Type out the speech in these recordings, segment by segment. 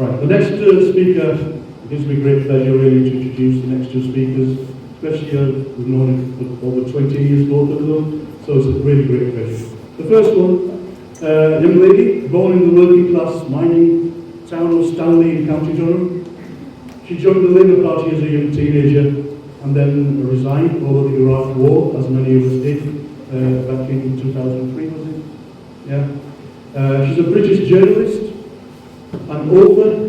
Right, the next speaker, it gives me great pleasure really to introduce the next two speakers, especially we've known it for over 20 years, both of them, so it's a really great pleasure. The first one, a young lady born in the working class mining town of Stanley in County Durham. She joined the Labour Party as a young teenager and then resigned over the Iraq War, as many of us did, back in 2003, was it? Yeah. She's a British journalist, an author,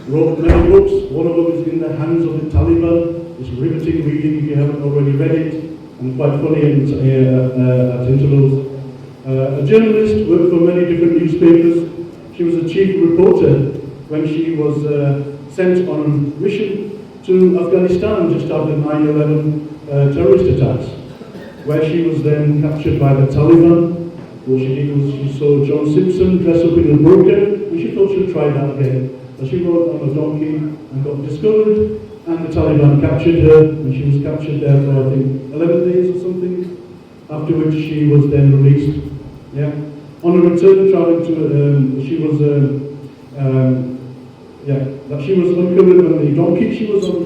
wrote many books. One of them is In the Hands of the Taliban. It's riveting reading if you haven't already read it, and quite funny at intervals. A journalist, worked for many different newspapers. She was a chief reporter when she was sent on a mission to Afghanistan just after 9/11 terrorist attacks, where she was then captured by the Taliban. What she did was she saw John Simpson dress up in a burqa, and she thought she'd try that again. So she rode on a donkey and got discovered, and the Taliban captured her, and she was captured there for, I think, 11 days or something, after which she was then released. Yeah. On her return, traveling to, she was uncovered on the donkey. She was on,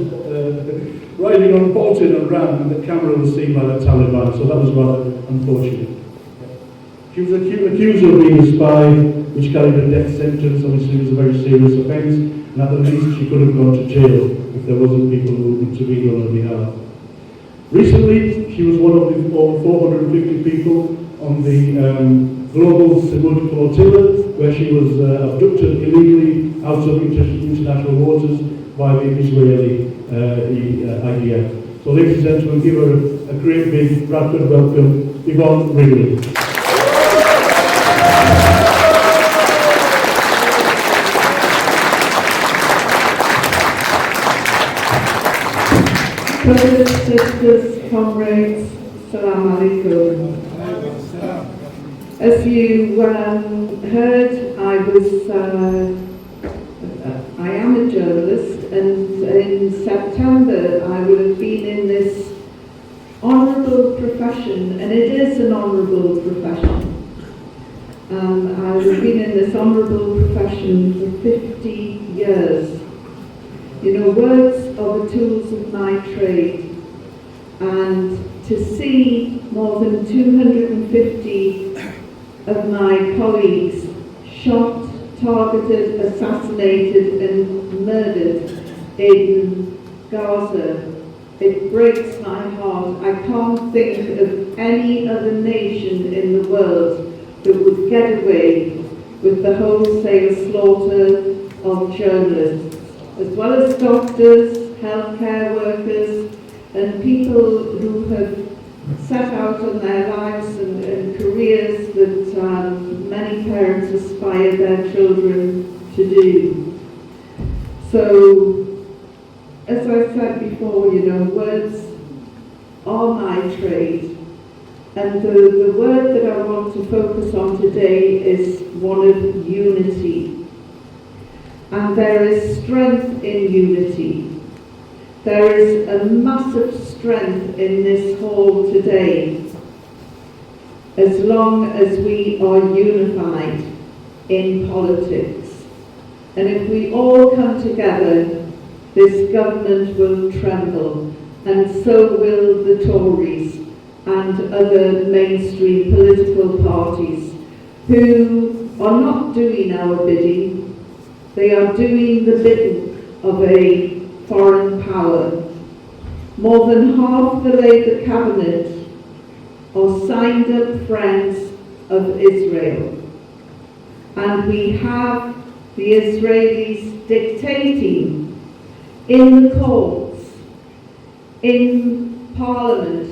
riding on, bolted and ran, and the camera was seen by the Taliban, so that was rather unfortunate. She was accused of being a spy, which carried a death sentence. Obviously, it was a very serious offence, and at the least she could have gone to jail if there wasn't people who intervened on her behalf. Recently, she was one of the over 450 people on the global Samud flotilla, where she was abducted illegally out of international waters by the Israeli IDF. So, ladies and gentlemen, give her a great big Bradford welcome, Yvonne Ridley. Brothers, sisters, comrades, Salam Alaikum. As you heard, I am a journalist, and in September I will have been in this honourable profession, and it is an honourable profession. I have been in this honourable profession for 50 years. You know, words are the tools of my trade, and to see more than 250 of my colleagues shot, targeted, assassinated and murdered in Gaza, it breaks my heart. I can't think of any other nation in the world that would get away with the wholesale slaughter of journalists, as well as doctors, healthcare workers, and people who have set out on their lives and careers that many parents aspire their children to do. So, as I said before, you know, words are my trade. And the word that I want to focus on today is one of unity. And there is strength in unity. There is a massive strength in this hall today, as long as we are unified in politics. And if we all come together, this government will tremble, and so will the Tories and other mainstream political parties who are not doing our bidding. They are doing the bidding of a foreign power. More than half the Labour cabinet are signed up friends of Israel. And we have the Israelis dictating in the courts, in Parliament,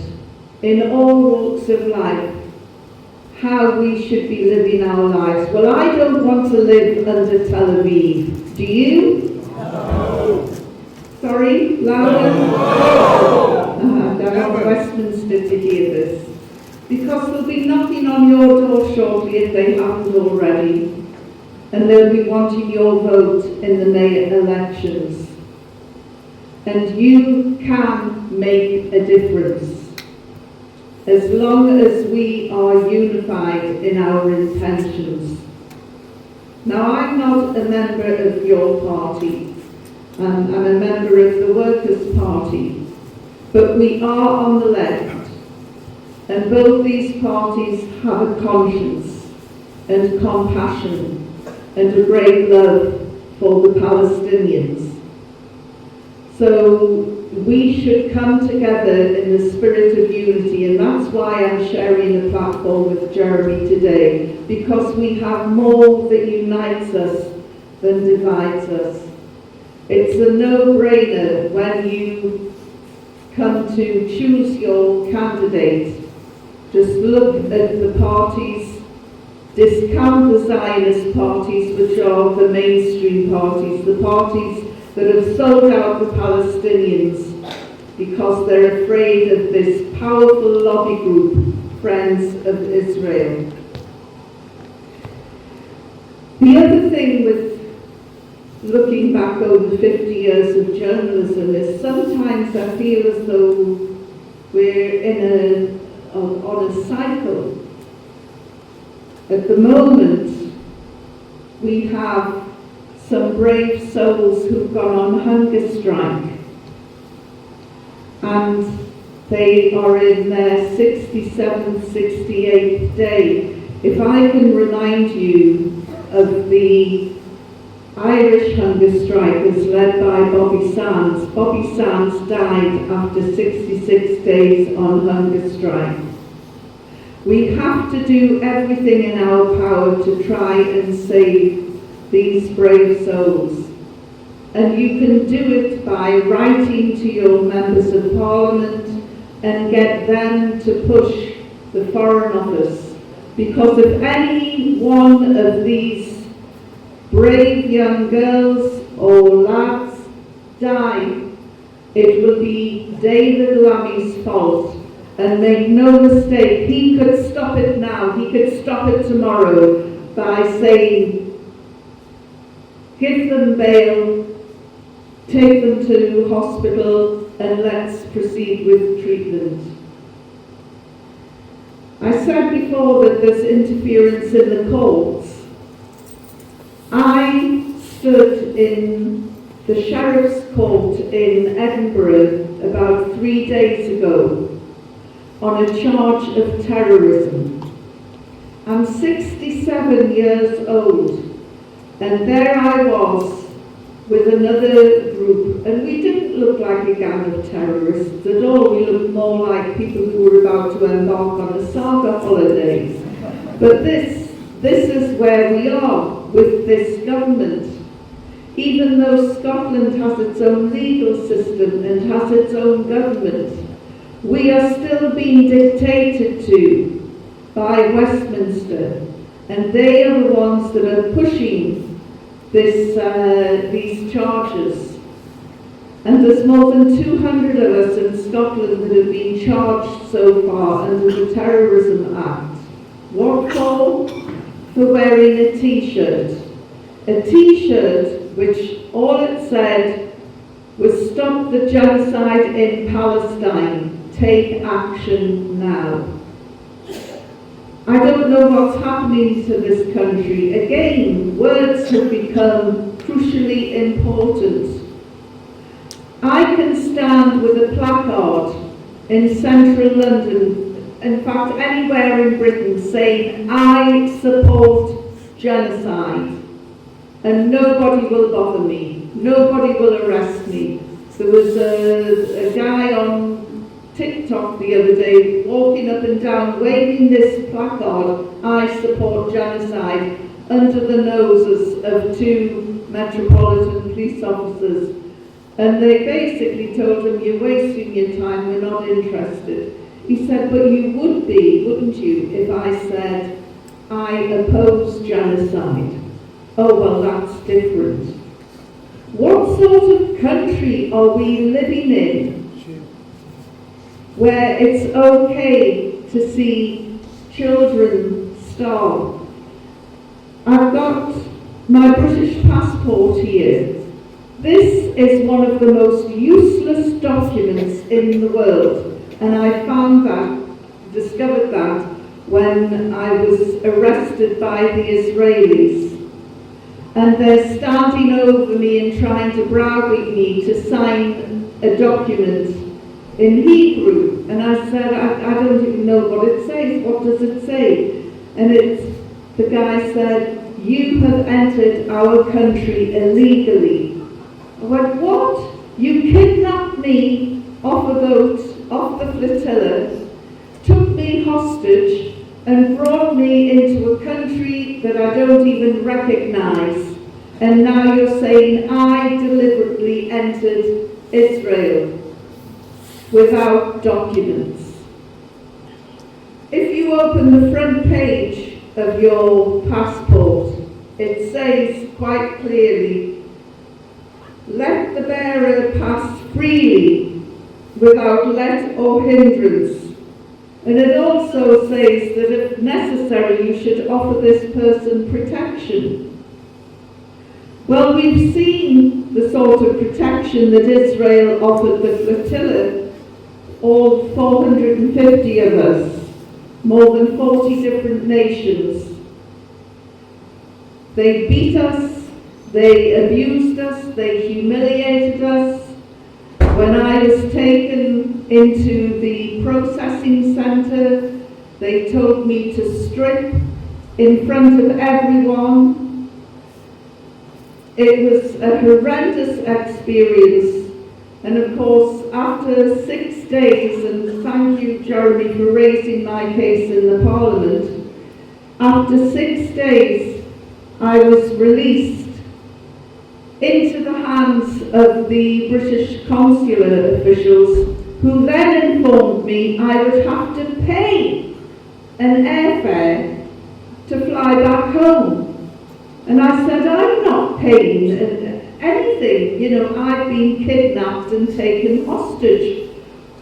in all walks of life, how we should be living our lives. Well, I don't want to live under Tel Aviv. Do you? No. Sorry? Louder? No. I want Westminster to hear this. Because they'll be knocking on your door shortly if they haven't already. And they'll be wanting your vote in the May elections. And you can make a difference, as long as we are unified in our intentions. Now, I'm not a member of your party. I'm a member of the Workers' Party. But we are on the left. And both these parties have a conscience and compassion and a great love for the Palestinians. So we should come together in the spirit of unity, and that's why I'm sharing the platform with Jeremy today, because we have more that unites us than divides us. It's a no-brainer when you come to choose your candidate. Just look at the parties, discount the Zionist parties, which are the mainstream parties, the parties that have sold out the Palestinians because they're afraid of this powerful lobby group, Friends of Israel. The other thing with looking back over 50 years of journalism is sometimes I feel as though we're on a cycle. At the moment, we have some brave souls who've gone on hunger strike, and they are in their 67th, 68th day. If I can remind you of the Irish hunger strike was led by Bobby Sands. Bobby Sands died after 66 days on hunger strike. We have to do everything in our power to try and save these brave souls. And you can do it by writing to your members of parliament and get them to push the Foreign Office. Because if any one of these brave young girls or lads die, it will be David Lammy's fault. And make no mistake, he could stop it now, he could stop it tomorrow by saying, give them bail, take them to hospital, and let's proceed with treatment. I said before that there's interference in the courts. I stood in the Sheriff's Court in Edinburgh about 3 days ago on a charge of terrorism. I'm 67 years old, and there I was with another group, and we didn't look like a gang of terrorists at all. We looked more like people who were about to embark on a saga holiday. But this is where we are with this government. Even though Scotland has its own legal system and has its own government, we are still being dictated to by Westminster, and they are the ones that are pushing these charges. And there's more than 200 of us in Scotland that have been charged so far under the Terrorism Act. What for? For wearing a T-shirt. A T-shirt which all it said was "Stop the genocide in Palestine. Take action now." I don't know what's happening to this country. Again, words have become crucially important. I can stand with a placard in central London, in fact anywhere in Britain, saying I support genocide, and nobody will bother me, nobody will arrest me. There was a guy on TikTok the other day walking up and down waving this placard, I support genocide, under the noses of 2 Metropolitan police officers. And they basically told him, you're wasting your time, we're not interested. He said, but you would be, wouldn't you, if I said, I oppose genocide? Oh, well, that's different. What sort of country are we living in where it's okay to see children starve? I've got my British passport here. This is one of the most useless documents in the world, and I discovered that when I was arrested by the Israelis. and they're standing over me and trying to browbeat me to sign a document in Hebrew. And I said, I don't even know what it says. What does it say? And the guy said, "You have entered our country illegally." I went, "What? You kidnapped me off a boat, off the flotilla, took me hostage, and brought me into a country that I don't even recognize. And now you're saying I deliberately entered Israel without documents." If you open the front page of your passport, it says quite clearly, "Let the bearer pass freely without let or hindrance." And it also says that if necessary, you should offer this person protection. Well, we've seen the sort of protection that Israel offered the flotilla, all 450 of us, more than 40 different nations. They beat us, they abused us, they humiliated us. When I was taken into the processing centre, they told me to strip in front of everyone. It was a horrendous experience. And of course, after 6 days, and thank you, Jeremy, for raising my case in the Parliament, after 6 days, I was released into the hands of the British consular officials, who then informed me I would have to pay an airfare to fly back home. And I said, "I'm not paying anything. You know, I've been kidnapped and taken hostage.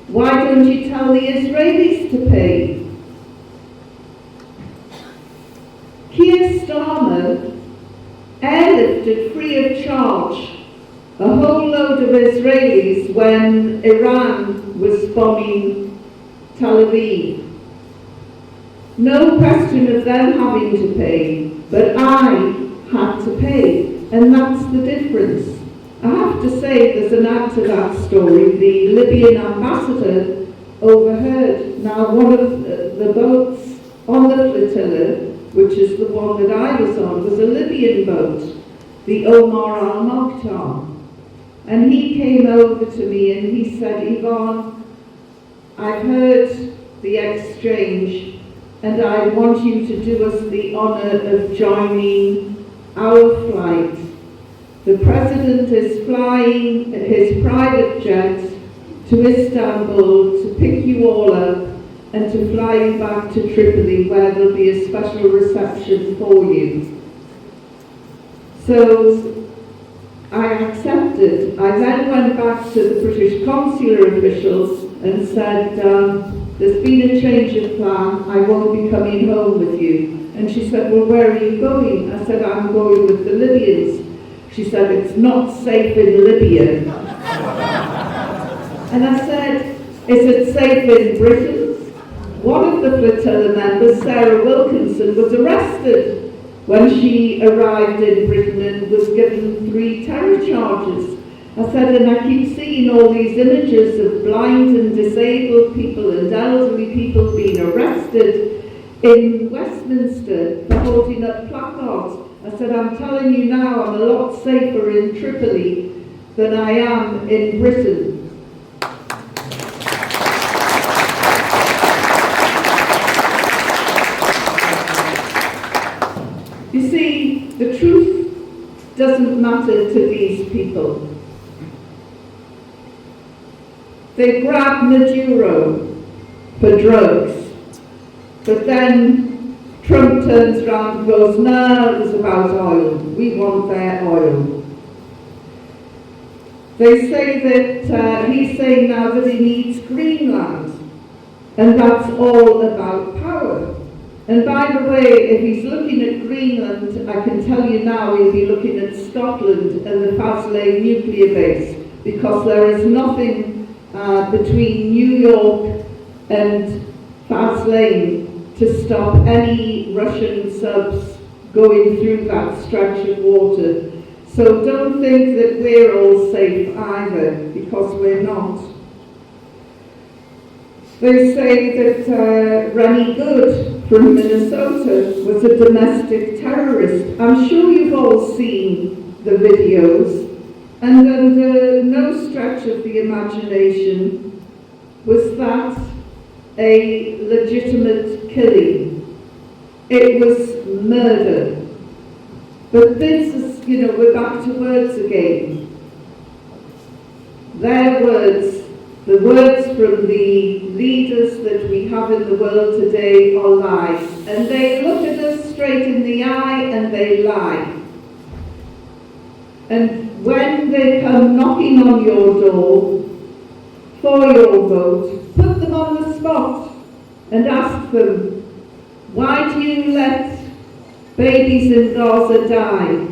Why don't you tell the Israelis to pay?" Keir Starmer airlifted free of charge a whole load of Israelis when Iran was bombing Tel Aviv. No question of them having to pay, but I had to pay, and that's the difference. I have to say there's an add to that story. The Libyan ambassador overheard. Now, one of the boats on the flotilla, which is the one that I was on, was a Libyan boat, the Omar al-Mokhtar. And he came over to me and he said, "Yvonne, I've heard the exchange and I want you to do us the honour of joining our flight. The President is flying his private jet to Istanbul to pick you all up and to fly you back to Tripoli, where there'll be a special reception for you." So I accepted. I then went back to the British consular officials and said, "There's been a change of plan. I won't be coming home with you." And she said, "Well, where are you going?" I said, "I'm going with the Libyans." She said, "It's not safe in Libya." And I said, "Is it safe in Britain?" One of the flotilla members, Sarah Wilkinson, was arrested when she arrived in Britain and was given 3 terror charges. I said, and I keep seeing all these images of blind and disabled people and elderly people being arrested in Westminster for holding up placards. I said, I'm telling you now, I'm a lot safer in Tripoli than I am in Britain. You see, the truth doesn't matter to these people. They grab Maduro for drugs, but then Trump turns around and goes, "No, it was about oil. We want their oil." They say that he's saying now that he needs Greenland, and that's all about power. And by the way, if he's looking at Greenland, I can tell you now he'll be looking at Scotland and the Faslane nuclear base, because there is nothing between New York and Faslane to stop any Russian subs going through that stretch of water. So don't think that we're all safe either, because we're not. They say that Rennie Good from Minnesota was a domestic terrorist. I'm sure you've all seen the videos, and under no stretch of the imagination was that a legitimate killing. It was murder. But this is, we're back to words again. Their words, the words from the leaders that we have in the world today are lies. And they look at us straight in the eye and they lie. And when they come knocking on your door for your vote, put them on the spot and ask them, why do you let babies in Gaza die?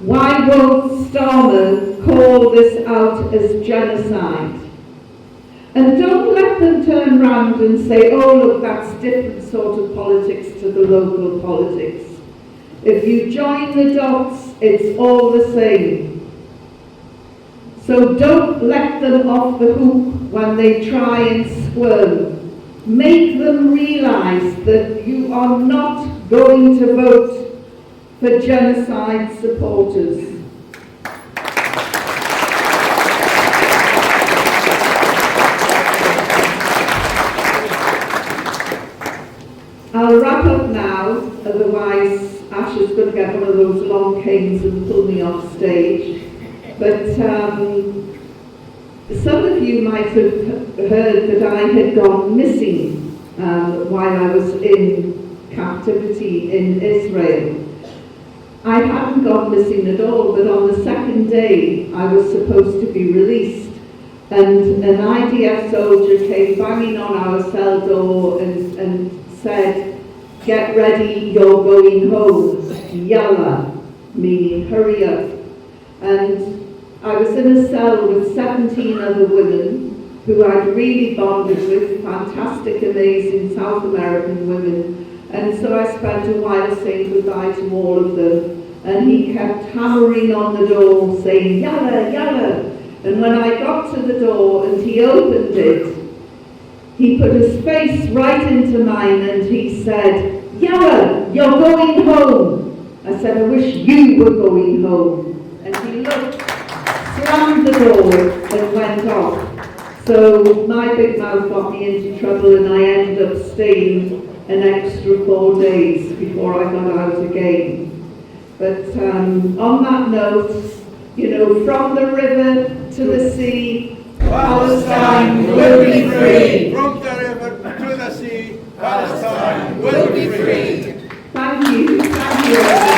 Why won't Starmer call this out as genocide? And don't let them turn round and say, oh look, that's different sort of politics to the local politics. If you join the dots, it's all the same. So don't let them off the hook when they try and squirm. Make them realise that you are not going to vote for genocide supporters. I'll wrap up now, otherwise Ash is going to get one of those long canes and pull me off stage. But some of you might have heard that I had gone missing while I was in captivity in Israel. I hadn't gone missing at all, but on the second day I was supposed to be released. And an IDF soldier came banging on our cell door and said, get ready, you're going home. Yalla, meaning hurry up. And I was in a cell with 17 other women who I'd really bonded with, fantastic, amazing South American women. And so I spent a while saying goodbye to all of them. And he kept hammering on the door, saying, yalla, yalla. And when I got to the door and he opened it, he put his face right into mine and he said, yalla, you're going home. I said, I wish you were going home. And he looked, slammed the door and went off. So my big mouth got me into trouble and I ended up staying an extra 4 days before I got out again. But on that note, from the river to the sea, Palestine will be free. From the river to the sea, Palestine will be free. Thank you. Thank you.